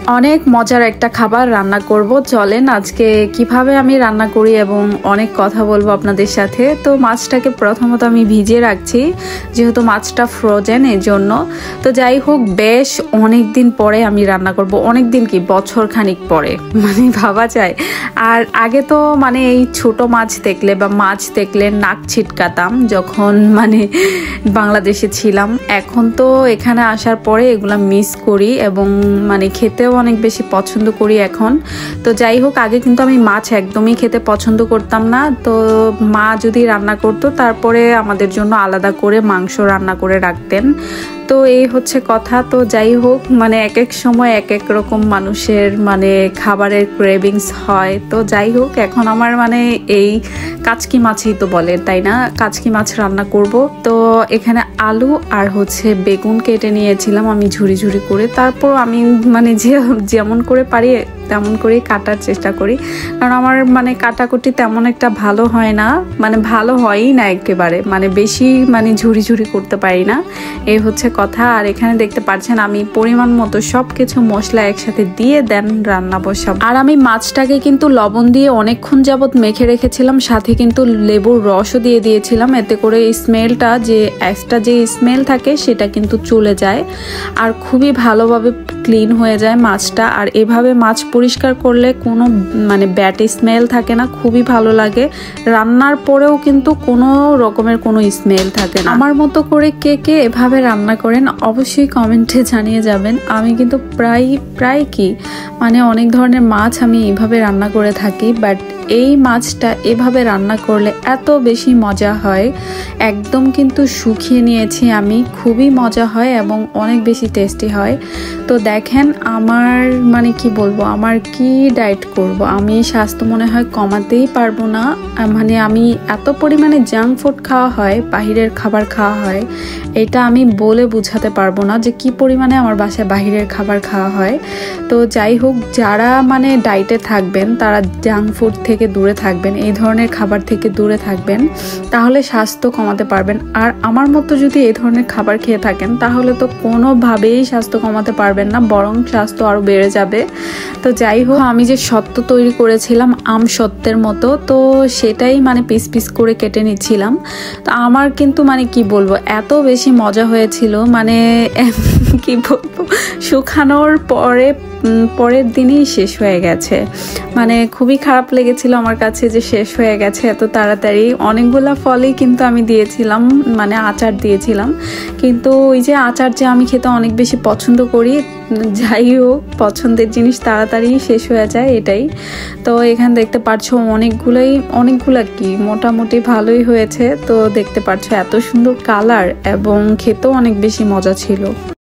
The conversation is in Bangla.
অনেক মজার একটা খাবার রান্না করব। চলেন আজকে কিভাবে আমি রান্না করি এবং অনেক কথা বলবো আপনাদের সাথে। তো মাছটাকে প্রথমত আমি ভিজিয়ে রাখছি, যেহেতু মাছটা ফ্রোজেন এর জন্য। তো যাই হোক, বেশ অনেক দিন পরে আমি রান্না করব, অনেক দিন কি বছর খানিক পরে, মানে ভাবা যায়। আর আগে তো মানে এই ছোট মাছ দেখলে বা মাছ দেখলে নাক ছিটকাতাম যখন মানে বাংলাদেশে ছিলাম। এখন তো এখানে আসার পরে এগুলা মিস করি এবং মানে খেতেও অনেক বেশি পছন্দ করি এখন। তো যাই হোক, আগে কিন্তু আমি মাছ একদমই খেতে পছন্দ করতাম না। তো মা যদি রান্না করতো তারপরে আমাদের জন্য আলাদা করে মাংস রান্না করে রাখতেন। তো এই হচ্ছে কথা। তো যাই হোক, মানে এক এক সময় এক এক রকম মানুষের মানে খাবারের ক্রেভিংস হয়। তো যাই হোক, এখন আমার মানে এই কাচকি মাছই তো বলে, তাই না? কাচকি মাছ রান্না করব। তো এখানে আলু আর হচ্ছে বেগুন কেটে নিয়েছিলাম আমি ঝুরি ঝুরি করে। তারপর আমি মানে যেমন করে পারি তেমন করেই কাটার চেষ্টা করি, কারণ আমার মানে কাটাকুটি তেমন একটা ভালো হয় না, মানে ভালো হয়ই না একেবারে, মানে বেশি মানে ঝুরি ঝুরি করতে পারি না, এই হচ্ছে কথা। আর এখানে দেখতে পাচ্ছেন আমি পরিমাণ মতো সব কিছু মশলা একসাথে দিয়ে দেন রান্না বসাবো। আর আমি মাছটাকে কিন্তু লবণ দিয়ে অনেকক্ষণ যাবত মেখে রেখেছিলাম, সাথে কিন্তু লেবুর রসও দিয়ে দিয়েছিলাম, এতে করে স্মেলটা যে এক্সট্রা যে স্মেল থাকে সেটা কিন্তু চলে যায় আর খুবই ভালোভাবে ক্লিন হয়ে যায় মাছটা। আর এভাবে মাছ পরিষ্কার করলে কোনো মানে ব্যাড স্মেল থাকে না, খুবই ভালো লাগে। রান্নার পরেও কিন্তু কোনো রকমের কোনো স্মেল থাকে না। আমার মতো করে কে কে এভাবে রান্না করেন অবশ্যই কমেন্টে জানিয়ে যাবেন। আমি কিন্তু প্রায় কি মানে অনেক ধরনের মাছ আমি এভাবে রান্না করে থাকি, বাট এই মাছটা এভাবে রান্না করলে এত বেশি মজা হয়। একদম কিন্তু শুকিয়ে নিয়েছি আমি, খুবই মজা হয় এবং অনেক বেশি টেস্টি হয়। তো দেখেন আমার মানে কি বলবো, আমার কি ডায়েট করব, আমি স্বাস্থ্য মনে হয় কমাতেই পারবো না। মানে আমি এত পরিমাণে জাঙ্ক ফুড খাওয়া হয়, বাহিরের খাবার খাওয়া হয়, এটা আমি বলে বোঝাতে পারবো না যে কি পরিমাণে আমার বাসায় বাহিরের খাবার খাওয়া হয়। তো যাই হোক, যারা মানে ডায়েটে থাকবেন তারা জাঙ্ক ফুড থেকে দূরে থাকবেন, এই ধরনের খাবার থেকে দূরে থাকবেন, তাহলে স্বাস্থ্য কমাতে পারবেন। আর আমার মতো যদি এই ধরনের খাবার খেয়ে থাকেন তাহলে তো কোনোভাবেই স্বাস্থ্য কমাতে পারবেন না, বরং স্বাস্থ্য আরও বেড়ে যাবে। তো যাই হোক, আমি যে সত্ত্ব তৈরি করেছিলাম আম সত্ত্বের মতো, তো সেটাই মানে পিস পিস করে কেটে নিচ্ছিলাম। তো আমার কিন্তু মানে কি বলবো, এত বেশি মজা হয়েছিল, মানে কি বলবো, শুকানোর পরের দিনই শেষ হয়ে গেছে। মানে খুবই খারাপ লেগেছিল আমার কাছে যে শেষ হয়ে গেছে এত তাড়াতাড়ি। অনেকগুলা ফলই কিন্তু আমি দিয়েছিলাম, মানে আচার দিয়েছিলাম, কিন্তু ওই যে আচার যে আমি খেতে অনেক বেশি পছন্দ করি, যাই হোক পছন্দের জিনিস তাড়াতাড়ি শেষ হয়ে যায়, এটাই। তো এখানে দেখতে পাচ্ছ অনেকগুলা কি মোটামুটি ভালোই হয়েছে। তো দেখতে পাচ্ছ এত সুন্দর কালার এবং খেতেও অনেক বেশি মজা ছিল।